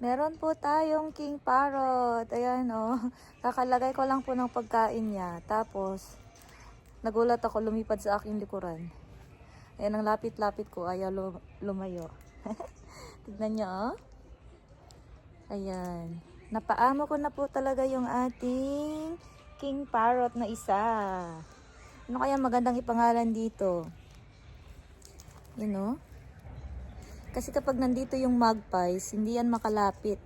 Meron po tayong king parrot. Ayan o. Kakalagay ko lang po ng pagkain niya. Tapos, nagulat ako lumipad sa aking likuran. Ayan ang lapit-lapit ko. Ayaw lumayo. Tignan niyo o. Ayan. Napaamo ko na po talaga yung ating king parrot na isa. Ano kaya magandang ipangalan dito? Yun o. Kasi kapag nandito yung magpies, hindi yan makalapit.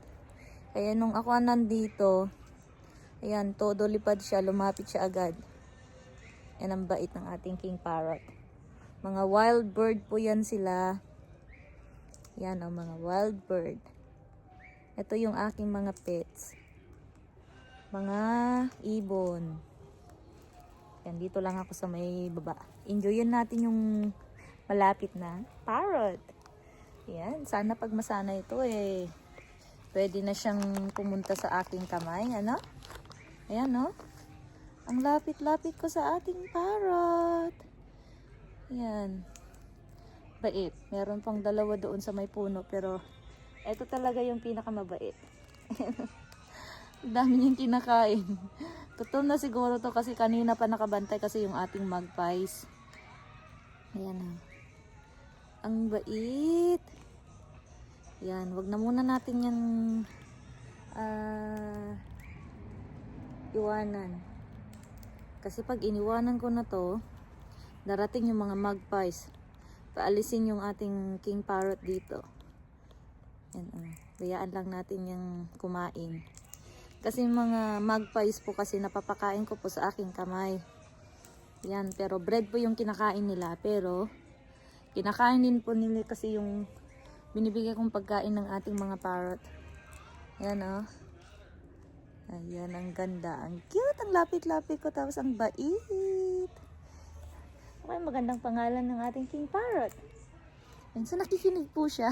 Kaya nung ako nandito, ayan, todo lipad siya, lumapit siya agad. Yan ang bait ng ating king parrot. Mga wild bird po yan sila. Yan ang mga wild bird. Ito yung aking mga pets. Mga ibon. Yan, dito lang ako sa may baba. Enjoyin natin yung malapit na parrot. Yan, sana pag masana ito pwede na siyang pumunta sa aking kamay, ano? Ayan, no? Ang lapit-lapit ko sa ating parrot. Yan. Bait. Meron pang dalawa doon sa may puno, pero ito talaga yung pinakamabait. Dami niyang kinakain. Gutom na siguro to kasi kanina pa nakabantay kasi yung ating magpies. Ayan, ha. Ang bait. Yan, wag na muna natin yan iwanan. Kasi pag iniwanan ko na to, darating yung mga magpies. Paalisin yung ating king parrot dito. Yan, bayaan lang natin yung kumain. Kasi mga magpies po kasi napapakain ko po sa aking kamay. Yan, pero bread po yung kinakain nila. Pero kinakain din po nila kasi yung binibigay kong pagkain ng ating mga parrot. Ayan o. Ayan, ang ganda. Ang cute. Ang lapit-lapit ko. Tapos ang bait. Okay, magandang pangalan ng ating king parrot. And so nakikinig po siya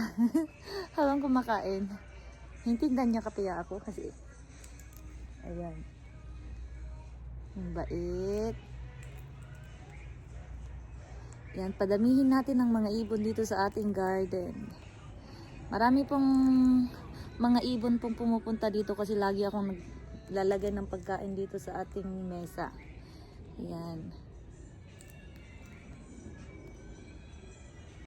habang kumakain. Hintindan niya kapaya ako kasi ayan. Ang bait. Yan, padamihin natin ang mga ibon dito sa ating garden. Marami pong mga ibon pong pumupunta dito kasi lagi akong naglalagay ng pagkain dito sa ating mesa. Yan.